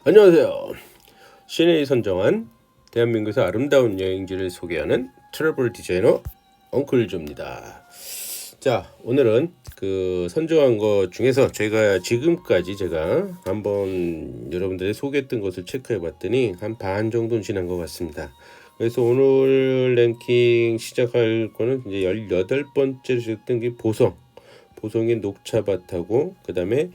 안녕하세요. CNA 선정한 대한민국에서 아름다운 여행지를 소개하는 트래블 디자이너 엉클조입니다. 자, 오늘은 그 선정한 것 중에서 지금까지 제가 한번 여러분들이 소개했던 것을 체크해 봤더니 한 반 정도는 지난 것 같습니다. 그래서 오늘 랭킹 시작할 거는 이제 18번째로 시작된 게 보성의 녹차밭하고, 그 다음에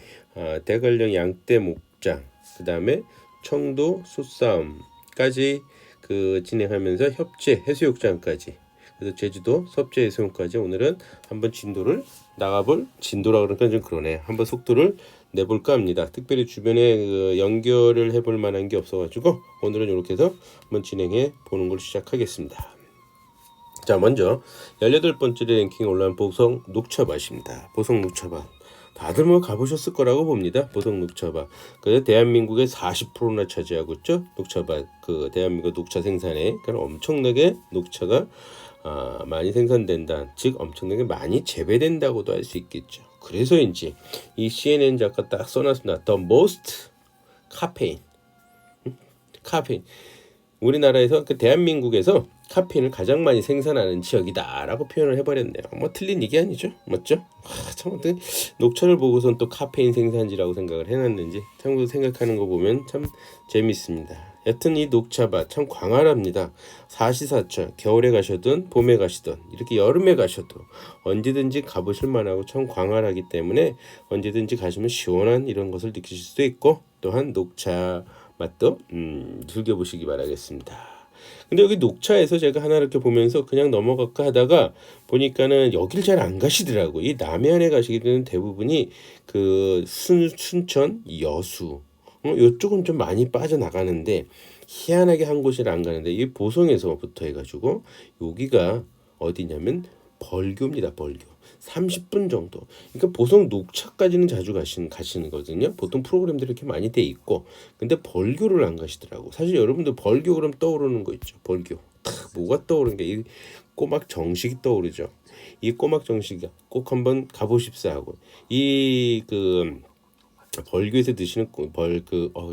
대관령 양떼 목장, 그 다음에 청도 솥싸움까지 진행하면서 협재 해수욕장까지, 그래서 제주도 섭재 해수욕까지 오늘은 한번 진도라 그러니까 좀 그러네. 한번 속도를 내볼까 합니다. 특별히 주변에 연결을 해볼 만한 게 없어가지고 오늘은 이렇게 해서 한번 진행해 보는 걸 시작하겠습니다. 자, 먼저 18번째 랭킹에 올라온 보성 녹차밭입니다. 보성 녹차밭 다들 가보셨을 거라고 봅니다. 보성 녹차밭. 그래서 대한민국의 40%나 차지하고 있죠. 녹차밭. 대한민국 녹차 생산에 엄청나게 녹차가 많이 생산된다. 즉 엄청나게 많이 재배된다고도 할 수 있겠죠. 그래서인지 이 CNN 작가 딱 써놨습니다. The most 카페인. 우리나라에서 대한민국에서 카페인을 가장 많이 생산하는 지역이다라고 표현을 해버렸네요. 틀린 얘기 아니죠, 맞죠? 참 녹차를 보고선 또 카페인 생산지라고 생각을 해놨는지 참고로 생각하는 거 보면 참 재밌습니다. 여튼 이 녹차밭 참 광활합니다. 사시사철, 겨울에 가셔든 봄에 가시든 이렇게 여름에 가셔도 언제든지 가보실 만하고 참 광활하기 때문에 언제든지 가시면 시원한 이런 것을 느끼실 수도 있고, 또한 녹차 맛도 즐겨보시기 바라겠습니다. 근데 여기 녹차에서 제가 하나 이렇게 보면서 그냥 넘어갈까 하다가 보니까는 여길 잘 안 가시더라고. 이 남해안에 가시게 되는 대부분이 순천, 여수 이쪽은 좀 많이 빠져나가는데, 희한하게 한 곳을 안 가는데 이 보성에서부터 해가지고 여기가 어디냐면 벌교입니다. 벌교. 30분 정도. 그러니까 보성 녹차까지는 자주 가시는 거거든요. 보통 프로그램들이 이렇게 많이 돼 있고, 근데 벌교를 안 가시더라고. 사실 여러분들 벌교 그럼 떠오르는 거 있죠. 벌교. 뭐가 떠오르는 게 이 꼬막 정식이 떠오르죠. 이 꼬막 정식이 꼭 한번 가보십사 하고, 벌교에서 드시는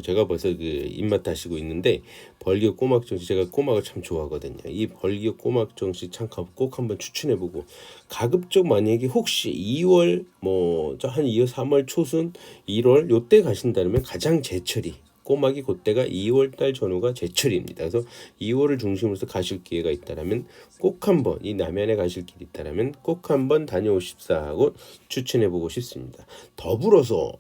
제가 벌써 입맛 다시고 있는데, 벌교 꼬막 정식, 제가 꼬막을 참 좋아하거든요. 이 벌교 꼬막 정식 참 꼭 한번 추천해보고, 가급적 만약에 혹시 2월 한 2월 3월 초순 1월 요때 가신다면 가장 제철이 꼬막이 그때가 2월달 전후가 제철입니다. 그래서 2월을 중심으로 가실 기회가 있다라면 꼭 한번, 이 남해안에 가실 길이 있다라면 꼭 한번 다녀오십사 하고 추천해보고 싶습니다. 더불어서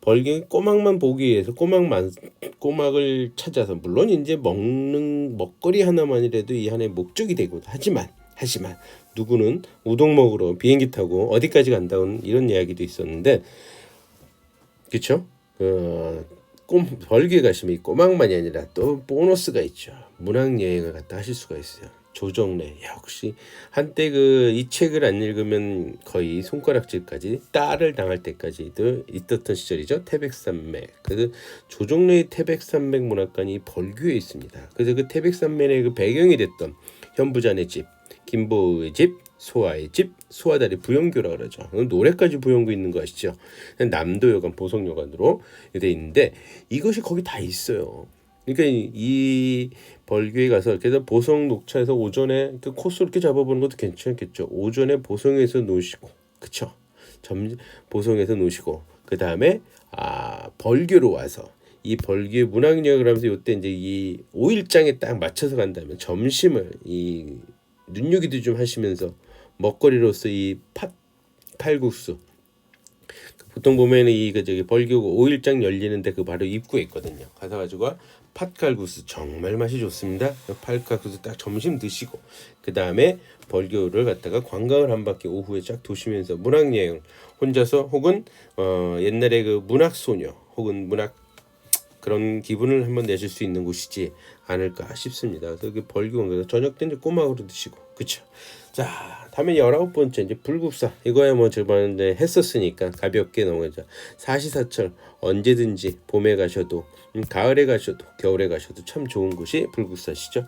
벌기 꼬막만 보기 위해서 꼬막을 찾아서, 물론 이제 먹는 먹거리 하나만이라도 이 하나의 목적이 되고, 하지만 누구는 우동 먹으러 비행기 타고 어디까지 간다는 이런 이야기도 있었는데, 그렇죠? 벌기에 가시면 이 꼬막만이 아니라 또 보너스가 있죠. 문학여행을 갖다 하실 수가 있어요. 조정래, 역시 한때 이 책을 안 읽으면 거의 손가락질까지, 딸을 당할 때까지도 있었던 시절이죠. 태백산맥. 그래서 조정래의 태백산맥 문학관이 벌교에 있습니다. 그래서 그 태백산맥의 배경이 됐던 현부자네 집, 김보의 집, 소아의 집, 소아다리 부영교라 그러죠. 노래까지 부영교 있는 거 아시죠? 남도여관, 보성여관으로 돼 있는데 이것이 거기 다 있어요. 그러니까 이 벌교에 가서, 그래서 보성 녹차에서 오전에 코스 이렇게 잡아보는 것도 괜찮겠죠. 오전에 보성에서 노시고, 그쵸? 보성에서 노시고, 그 다음에 벌교로 와서 이 벌교의 문학여행을 하면서 요때 이제 이 5일장에 딱 맞춰서 간다면 점심을 이 눈요기도 좀 하시면서 먹거리로서 이 칼국수, 보통 보면은 저기 벌교 5일장 열리는데 바로 입구에 있거든요. 가서 가지고 팥칼국수 정말 맛이 좋습니다. 팥칼국수 딱 점심 드시고, 그 다음에 벌교를 갔다가 관광을 한 바퀴 오후에 쫙 도시면서 문학여행 혼자서, 혹은 옛날에 문학소녀 혹은 문학 그런 기분을 한번 내실 수 있는 곳이지 않을까 싶습니다. 그래서 벌교 저녁 때 이제 꼬막으로 드시고, 그쵸? 자, 다음에 19번째 이제 불국사. 이거야 저번에 했었으니까 가볍게 넘어가죠. 사시사철 언제든지 봄에 가셔도 가을에 가셔도 겨울에 가셔도 참 좋은 곳이 불국사시죠.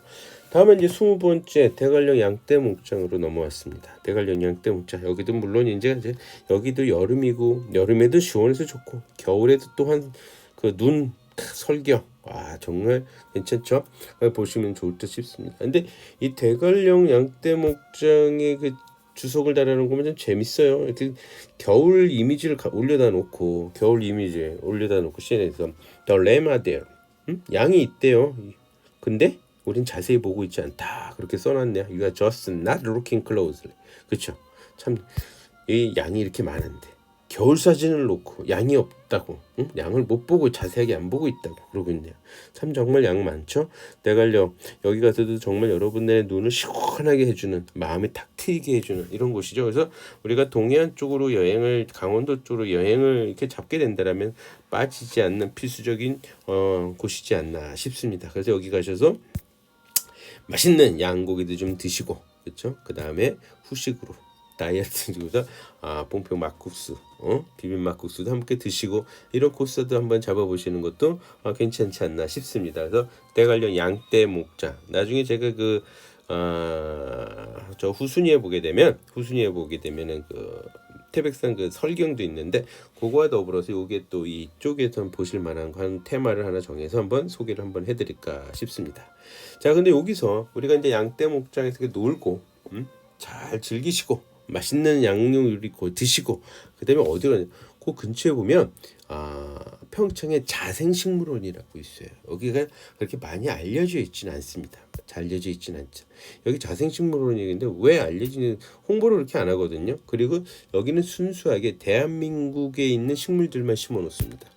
다음은 이제 20번째 대관령 양떼 목장으로 넘어왔습니다. 대관령 양떼 목장. 여기도 물론 이제 여기도 여름이고, 여름에도 시원해서 좋고, 겨울에도 또한 눈 설경 정말 괜찮죠? 보시면 좋을 듯 싶습니다. 근데 이 대관령 양떼 목장의 그 주석을 달아놓은 거면 좀 재밌어요. 이렇게 겨울 이미지를 올려다 놓고 CNN에서 The lamb are there. 양이 있대요. 근데 우린 자세히 보고 있지 않다. 그렇게 써놨네요. You are just not looking closely. 그렇죠? 참 이 양이 이렇게 많은데 겨울 사진을 놓고 양이 없다고, 양을 못 보고 자세하게 안 보고 있다고 그러고 있네요. 참 정말 양 많죠. 대관령 여기 가서도 정말 여러분들의 눈을 시원하게 해주는, 마음이 탁 트이게 해주는 이런 곳이죠. 그래서 우리가 동해안 쪽으로 강원도 쪽으로 여행을 이렇게 잡게 된다라면 빠지지 않는 필수적인 곳이지 않나 싶습니다. 그래서 여기 가셔서 맛있는 양고기도 좀 드시고, 그렇죠? 그 다음에 후식으로 다이어트 중에서 봉평 막국수, 비빔 막국수도 함께 드시고 이런 코스도 한번 잡아보시는 것도 괜찮지 않나 싶습니다. 그래서 대관령 양떼 목장, 나중에 제가 저 후순위에 보게 되면은 그 태백산 그 설경도 있는데 그거와 더불어서 이게 또 이쪽에서 보실 만한 한 테마를 하나 정해서 한번 소개를 한번 해드릴까 싶습니다. 자, 근데 여기서 우리가 이제 양떼 목장에서 놀고 잘 즐기시고 맛있는 양념 요리 드시고 그다음에 어디 가냐? 그 근처에 보면 평창에 자생식물원이라고 있어요. 여기가 그렇게 많이 알려져 있지는 않습니다. 잘 알려져 있지는 않죠. 여기 자생식물원인데 왜 알려지는, 홍보를 그렇게 안 하거든요. 그리고 여기는 순수하게 대한민국에 있는 식물들만 심어 놓습니다.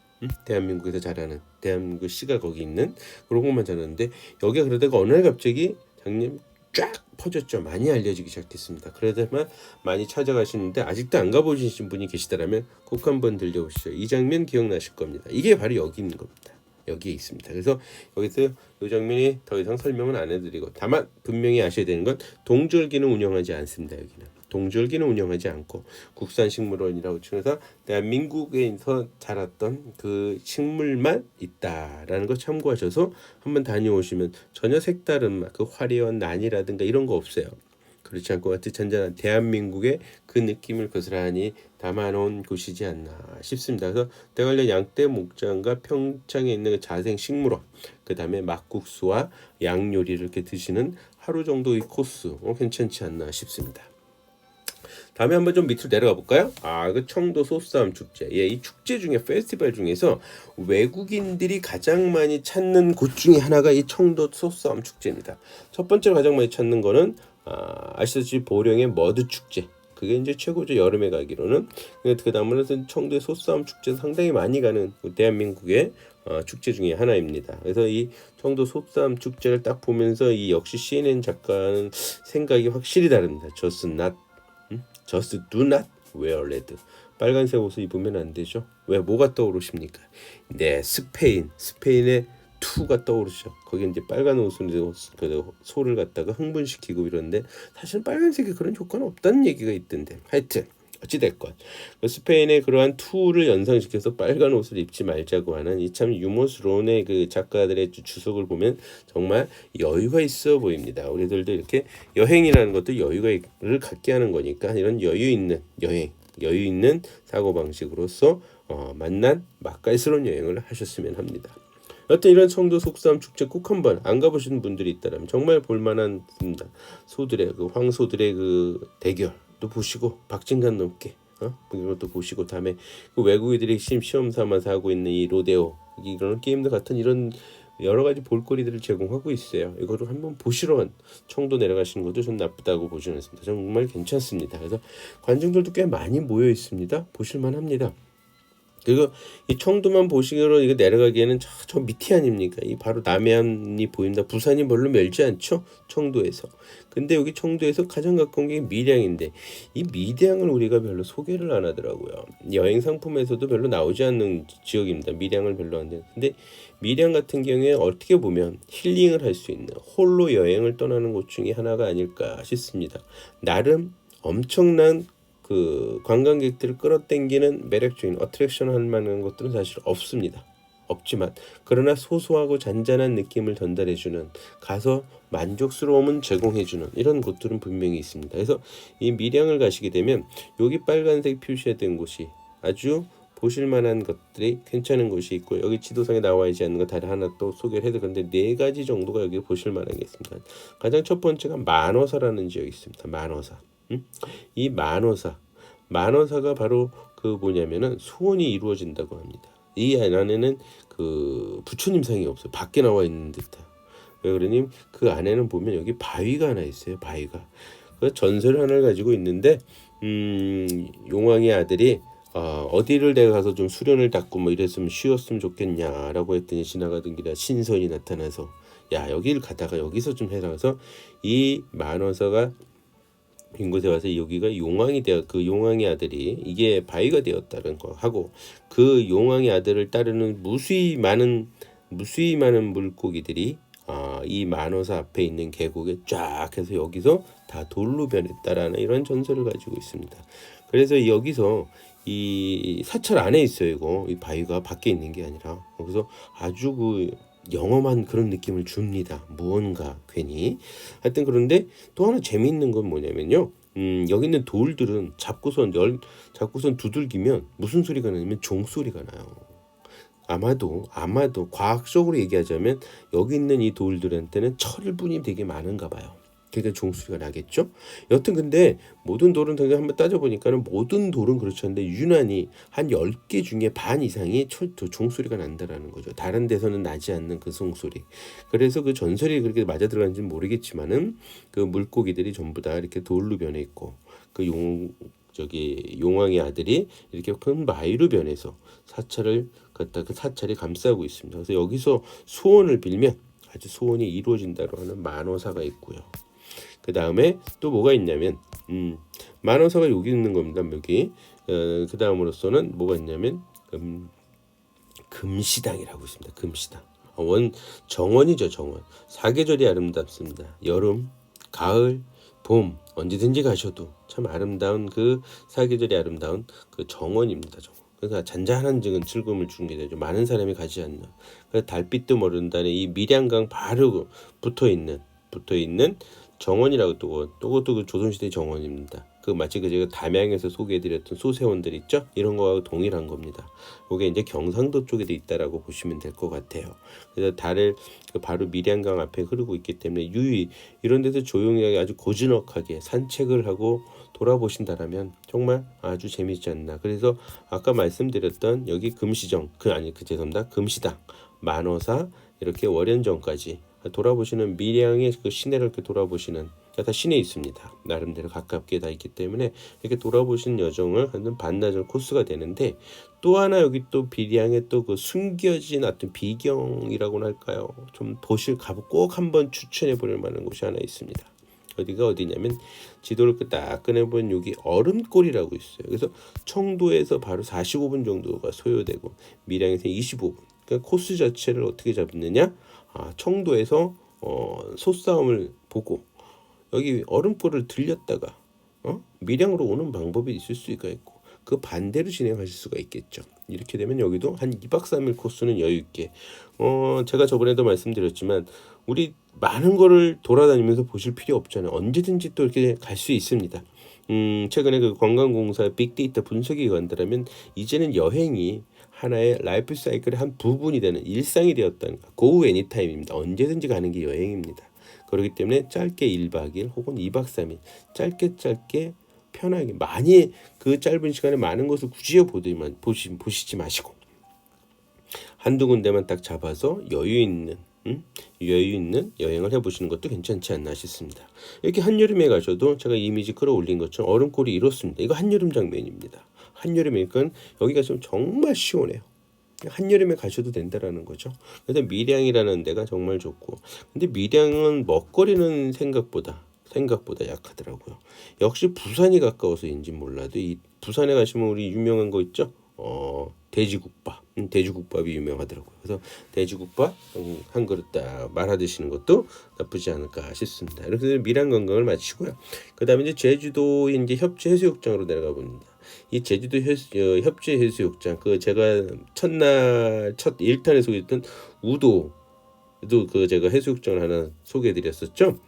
대한민국에서 자라는, 대한민국 씨가 거기 있는 그런 것만 자라는데 여기가 그러다가 어느 날 갑자기 작년 쫙 퍼졌죠. 많이 알려지기 시작했습니다. 그러다만 많이 찾아가시는데 아직도 안 가보신 분이 계시다라면 꼭 한번 들려보시죠. 이 장면 기억나실 겁니다. 이게 바로 여기 있는 겁니다. 여기에 있습니다. 그래서 여기서 이 장면이 더 이상 설명은 안 해드리고, 다만 분명히 아셔야 되는 건 동절기는 운영하지 않습니다. 여기는 동절기는 운영하지 않고 국산식물원이라고 칭해서 대한민국에서 자랐던 그 식물만 있다라는 거 참고하셔서 한번 다녀오시면 전혀 색다른 맛, 그 화려한 난이라든가 이런 거 없어요. 그렇지 않고 마치 잔잔한 대한민국의 그 느낌을 고스란히 담아놓은 곳이지 않나 싶습니다. 그래서 대관령 양떼 목장과 평창에 있는 그 자생식물원, 그 다음에 막국수와 양요리를 이렇게 드시는 하루 정도의 코스 괜찮지 않나 싶습니다. 다음에 한번 좀 밑으로 내려가 볼까요? 그 청도 소싸움 축제. 이 축제 중에, 페스티벌 중에서 외국인들이 가장 많이 찾는 곳 중에 하나가 이 청도 소싸움 축제입니다. 첫 번째로 가장 많이 찾는 거는 아시다시피 보령의 머드 축제. 그게 이제 최고죠. 여름에 가기로는. 그 다음으로는 청도의 소싸움 축제 상당히 많이 가는 대한민국의 축제 중에 하나입니다. 그래서 이 청도 소싸움 축제를 딱 보면서 이 역시 CNN 작가는 생각이 확실히 다릅니다. Just do not wear red. 빨간색 옷을 입으면 안 되죠. 왜, 뭐가 떠오르십니까? 네, 스페인의 투가 떠오르죠. 거기 이제 빨간 옷으로 소를 갖다가 흥분시키고 이런데 사실 빨간색이 그런 효과는 없다는 얘기가 있던데, 하여튼 어찌됐건 스페인의 그러한 투를 연상시켜서 빨간 옷을 입지 말자고 하는 이 참 유머스러운 그 작가들의 주석을 보면 정말 여유가 있어 보입니다. 우리들도 이렇게 여행이라는 것도 여유를 갖게 하는 거니까 이런 여유 있는 사고방식으로서 만난 맛깔스러운 여행을 하셨으면 합니다. 여튼 이런 청도 속싸움 축제 꼭 한번 안 가보신 분들이 있다면 정말 볼만합니다. 소들의 황소들의 그 대결도 보시고 박진감 넘게 이것도 보시고, 다음에 그 외국인들이 시험 삼아서 하고 있는 이 로데오, 이런 게임들 같은 이런 여러 가지 볼거리들을 제공하고 있어요. 이거를 한번 보시러 청도 내려가시는 것도 좀 나쁘다고 보지는 않습니다. 정말 괜찮습니다. 그래서 관중들도 꽤 많이 모여 있습니다. 보실만합니다. 그리고 이 청도만 보시기로 이거 내려가기에는 저 밑이 아닙니까? 이 바로 남해안이 보인다. 부산이 별로 멀지 않죠? 청도에서. 근데 여기 청도에서 가장 가까운 게 밀양인데, 이 밀양을 우리가 별로 소개를 안 하더라고요. 여행 상품에서도 별로 나오지 않는 지역입니다. 밀양을 별로 안 되는. 근데 밀양 같은 경우에 어떻게 보면 힐링을 할 수 있는, 홀로 여행을 떠나는 곳 중에 하나가 아닐까 싶습니다. 나름 엄청난 그 관광객들을 끌어당기는 매력적인 어트랙션 할 만한 것들은 사실 없지만 그러나 소소하고 잔잔한 느낌을 전달해주는, 가서 만족스러움은 제공해주는 이런 곳들은 분명히 있습니다. 그래서 이 밀양을 가시게 되면 여기 빨간색 표시된 곳이 아주 보실 만한 것들이 괜찮은 곳이 있고 여기 지도상에 나와 있지 않는 거 다른 하나 또 소개를 해드렸는데 4가지 정도가 여기 보실 만한 게 있습니다. 가장 첫 번째가 만호사라는 지역이 있습니다. 만호사. 이 만호사가 바로 그 뭐냐면은 소원이 이루어진다고 합니다. 이 안에는 그 부처님상이 없어요. 밖에 나와 있는 듯한. 왜 그러니 그 안에는 보면 여기 바위가 하나 있어요. 바위가. 그 전설 하나를 가지고 있는데 용왕의 아들이 어디를 내가 가서 좀 수련을 닦고 뭐 이랬으면 쉬었으면 좋겠냐라고 했더니 지나가던 길에 신선이 나타나서 야 여기를 가다가 여기서 좀 해라 해서 이 만원사가 빈 곳에 와서 여기가 용왕이 되어 그 용왕의 아들이 이게 바위가 되었다는 거 하고 그 용왕의 아들을 따르는 무수히 많은 물고기들이 이 만호사 앞에 있는 계곡에 쫙 해서 여기서 다 돌로 변했다라는 이런 전설을 가지고 있습니다. 그래서 여기서 이 사찰 안에 있어요. 이거 이 바위가 밖에 있는 게 아니라 그래서 아주 그 영험한 그런 느낌을 줍니다. 무언가 괜히 하여튼 그런데 또 하나 재미있는 건 뭐냐면요. 여기 있는 돌들은 잡고선 두들기면 무슨 소리가 나냐면 종소리가 나요. 아마도 과학적으로 얘기하자면 여기 있는 이 돌들한테는 철분이 되게 많은가 봐요. 그러니까 종소리가 나겠죠. 여튼 근데 모든 돌은 되게 한번 따져보니까는 모든 돌은 그렇지 않은데 유난히 한 10개 중에 반 이상이 종소리가 난다라는 거죠. 다른 데서는 나지 않는 그 종소리. 그래서 그 전설이 그렇게 맞아 들어간지는 모르겠지만은 그 물고기들이 전부 다 이렇게 돌로 변해 있고 그 용왕의 아들이 이렇게 큰 바위로 변해서 사찰을 갖다 그 사찰이 감싸고 있습니다. 그래서 여기서 소원을 빌면 아주 소원이 이루어진다고 하는 만호사가 있고요. 그 다음에 또 뭐가 있냐면 만호사가 여기 있는 겁니다. 여기 그 다음으로서는 뭐가 있냐면 금시당이라고 있습니다. 금시당 정원이죠. 정원. 사계절이 아름답습니다. 여름, 가을, 봄 언제든지 가셔도 참 아름다운 그 사계절이 아름다운 그 정원입니다. 정원. 그러니까 잔잔한 즐거움을 주는 게 되죠. 많은 사람이 가지 않는. 그래서 달빛도 모른다는 이 밀양강 바로 붙어 있는 정원이라고 또 그것도 그 조선시대 정원입니다. 그 마치 그 제가 담양에서 소개해드렸던 소세원들 있죠? 이런 거하고 동일한 겁니다. 이게 이제 경상도 쪽에도 있다라고 보시면 될 것 같아요. 그래서 달을 그 바로 밀양강 앞에 흐르고 있기 때문에 유의 이런 데서 조용히 아주 고즈넉하게 산책을 하고 돌아보신다라면 정말 아주 재미있지 않나. 그래서 아까 말씀드렸던 여기 금시정 죄송합니다. 금시당, 만호사 이렇게 월연정까지 돌아보시는 밀양의 그 시내를 이렇게 돌아보시는 다 시내에 있습니다. 나름대로 가깝게 다 있기 때문에 이렇게 돌아보시는 여정을 하는 반나절 코스가 되는데 또 하나 여기 또 밀양에 또 그 숨겨진 어떤 비경이라고나 할까요? 좀 꼭 한번 추천해 볼 만한 곳이 하나 있습니다. 어디가 어디냐면 지도를 딱 꺼내보면 여기 얼음골이라고 있어요. 그래서 청도에서 바로 45분 정도가 소요되고 밀양에서 25분. 그러니까 코스 자체를 어떻게 잡느냐? 청도에서 소싸움을 보고 여기 얼음골을 들렸다가 밀양으로 오는 방법이 있을 수가 있고 그 반대로 진행하실 수가 있겠죠. 이렇게 되면 여기도 한 2박 3일 코스는 여유 있게 제가 저번에도 말씀드렸지만 우리 많은 거를 돌아다니면서 보실 필요 없잖아요. 언제든지 또 이렇게 갈 수 있습니다. 최근에 그 관광공사 빅데이터 분석이 간다라면 이제는 여행이 하나의 라이프 사이클의 한 부분이 되는 일상이 되었다는 거. Go anytime입니다. 언제든지 가는 게 여행입니다. 그렇기 때문에 짧게 1박 2일 혹은 2박 3일 짧게 편하게 많이 그 짧은 시간에 많은 것을 굳이 보시지 마시고 한두 군데만 딱 잡아서 여유 있는 여행을 해보시는 것도 괜찮지 않나 싶습니다. 이렇게 한여름에 가셔도 제가 이미지 끌어올린 것처럼 얼음골이 이렇습니다. 이거 한여름 장면입니다. 한여름이니까 여기 가시면 정말 시원해요. 한여름에 가셔도 된다라는 거죠. 그래서 밀양이라는 데가 정말 좋고 근데 밀양은 먹거리는 생각보다 약하더라고요. 역시 부산이 가까워서인지 몰라도 이 부산에 가시면 우리 유명한 거 있죠? 돼지국밥이 유명하더라고요. 그래서 돼지국밥 한 그릇 딱 말아 드시는 것도 나쁘지 않을까 싶습니다. 이렇게 밀양 관광을 마치고요. 그다음에 이제 제주도 이제 협재 해수욕장으로 내려가 봅니다. 이 제주도 협재 해수욕장 제가 첫 1탄에 소개했던 우도도 제가 해수욕장을 하나 소개해드렸었죠.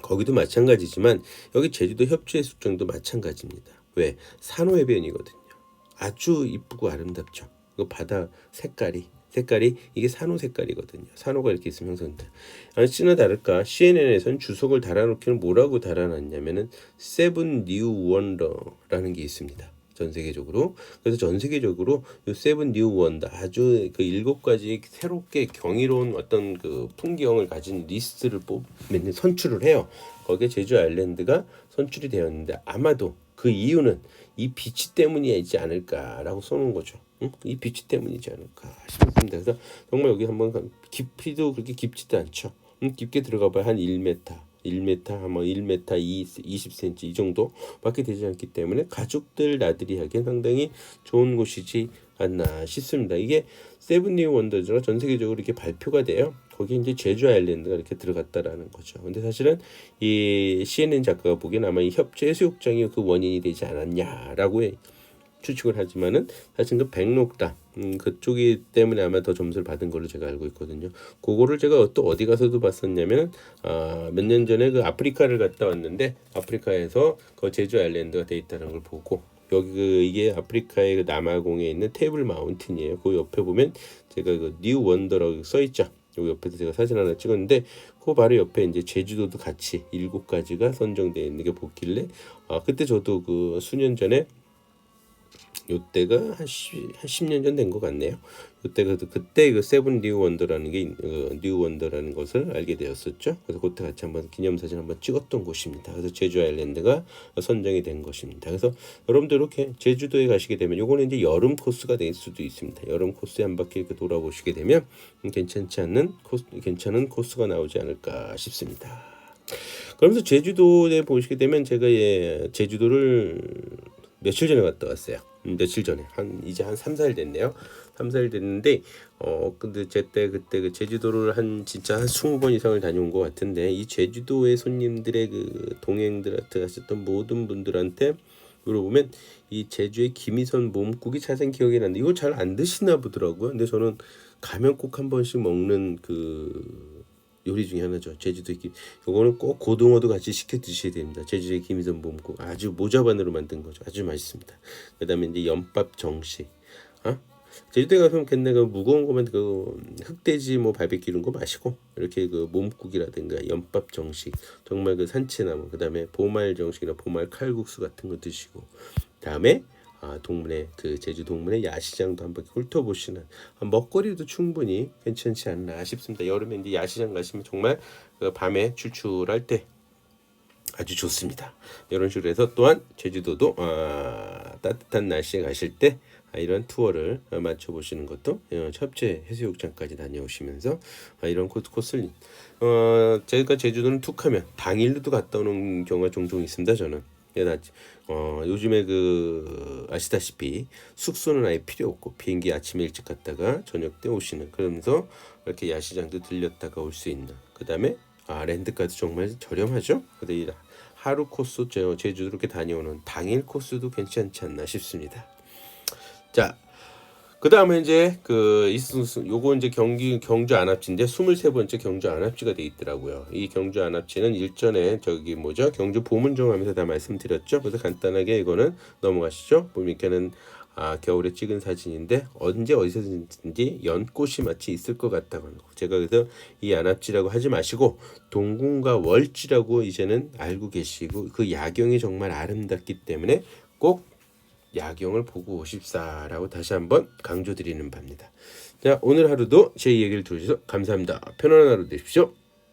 거기도 마찬가지지만 여기 제주도 협재 해수욕장도 마찬가지입니다. 왜? 산호해변이거든요. 아주 이쁘고 아름답죠. 그 바다 색깔이 이게 산호 색깔이거든요. 산호가 이렇게 있으면 형성돼. 아니나 다를까 CNN에선 주석을 달아놓기는 뭐라고 달아놨냐면은 세븐 뉴 원더라는 게 있습니다. 전 세계적으로. 그래서 전 세계적으로 이 세븐 뉴 원더 아주 그 7가지 새롭게 경이로운 어떤 그 풍경을 가진 리스트를 맨날 선출을 해요. 거기에 제주 아일랜드가 선출이 되었는데 아마도 그 이유는 이 비치 때문이지 않을까라고 써놓은 거죠. 응? 이 비치 때문이지 않을까 싶습니다. 그래서 정말 여기 한번 깊이도 그렇게 깊지도 않죠. 깊게 들어가봐야 한 1m, 1m, 뭐 1m 20cm 이 정도밖에 되지 않기 때문에 가족들 나들이 하기엔 상당히 좋은 곳이지 않나 싶습니다. 이게 세븐 뉴 원더즈가 전 세계적으로 이렇게 발표가 돼요. 거기 이제 제주 아일랜드가 이렇게 들어갔다라는 거죠. 근데 사실은 이 CNN 작가가 보기엔 아마 이 협재 해수욕장이 그 원인이 되지 않았냐라고 추측을 하지만은 사실 그 백록담 그쪽이 때문에 아마 더 점수를 받은 걸로 제가 알고 있거든요. 그거를 제가 또 어디 가서도 봤었냐면은 몇 년 전에 그 아프리카를 갔다 왔는데 아프리카에서 그 제주 아일랜드가 돼 있다는 걸 보고 여기 이게 아프리카의 그 남아공에 있는 테이블 마운틴이에요. 그 옆에 보면 제가 그 뉴 원더라고 써 있죠. 여기 옆에서 제가 사진 하나 찍었는데 그 바로 옆에 이제 제주도도 같이 7가지가 선정되어 있는 게 보길래 그때 저도 그 수년 전에 요때가 한 10년 전 된 것 같네요. 그때 그 세븐 뉴 원더라는 게 뉴 원더라는 것을 알게 되었었죠. 그래서 그때 같이 한번 기념사진 한번 찍었던 곳입니다. 그래서 제주 아일랜드가 선정이 된 것입니다. 그래서 여러분들 이렇게 제주도에 가시게 되면 요거는 이제 여름 코스가 될 수도 있습니다. 여름 코스에 한 바퀴 이렇게 돌아보시게 되면 괜찮은 코스가 나오지 않을까 싶습니다. 그러면서 제주도에 보시게 되면 제가 제주도를 며칠 전에 갔다 왔어요. 며칠 전에 이제 한 3, 4일 됐네요. 3, 4일 됐는데 근데 그때 그 제주도를 진짜 한 20번 이상을 다녀온 것 같은데 이 제주도의 손님들의 그 동행들한테 가셨던 모든 분들한테 물어보면 이 제주의 김희선 몸국이 자생 기억이 나는데 이거 잘 안 드시나 보더라고요. 근데 저는 가면 꼭 한 번씩 먹는 그 요리 중에 하나죠. 제주도의 요거는 꼭 고등어도 같이 시켜 드셔야 됩니다. 제주도의 김희선 몸국 아주 모자반으로 만든 거죠. 아주 맛있습니다. 그다음에 이제 연밥 정식. 제주도에 가서 옛날에 무거운 거면 그 흑돼지 뭐 바베큐 이런 거 마시고 이렇게 그 몸국이라든가 연밥 정식 정말 그 산채나무 그다음에 보말 정식이나 보말 칼국수 같은 거 드시고 그다음에 동문회 그 제주 동문회 야시장도 한번 훑어보시는 먹거리도 충분히 괜찮지 않나 싶습니다. 여름에 이제 야시장 가시면 정말 그 밤에 출출할 때 아주 좋습니다. 이런 식으로 해서 또한 제주도도 따뜻한 날씨에 가실 때 이런 투어를 맞춰보시는 것도 협재 해수욕장까지 다녀오시면서 이런 코스를 제가 제주도는 툭하면 당일도 갔다 오는 경우가 종종 있습니다. 저는 요즘에 그 아시다시피 숙소는 아예 필요 없고 비행기 아침에 일찍 갔다가 저녁 때 오시는 그러면서 이렇게 야시장도 들렸다가 올 수 있는 그 다음에 렌트카도 정말 저렴하죠. 근데 하루 코스 제주도 이렇게 다녀오는 당일 코스도 괜찮지 않나 싶습니다. 자, 그 다음에 이제 요거 이제 경주 안압지인데 23번째 경주 안압지가 돼 있더라고요. 이 경주 안압지는 일전에 경주 보문정함에서 다 말씀드렸죠. 그래서 간단하게 이거는 넘어가시죠. 보니까는 겨울에 찍은 사진인데 언제 어디서든지 연꽃이 마치 있을 것 같다고 하는 거. 제가 그래서 이 안압지라고 하지 마시고 동궁과 월지라고 이제는 알고 계시고 그 야경이 정말 아름답기 때문에 꼭 야경을 보고 오십사라고 다시 한번 강조드리는 바입니다. 자, 오늘 하루도 제 얘기를 들어주셔서 감사합니다. 편안한 하루 되십시오.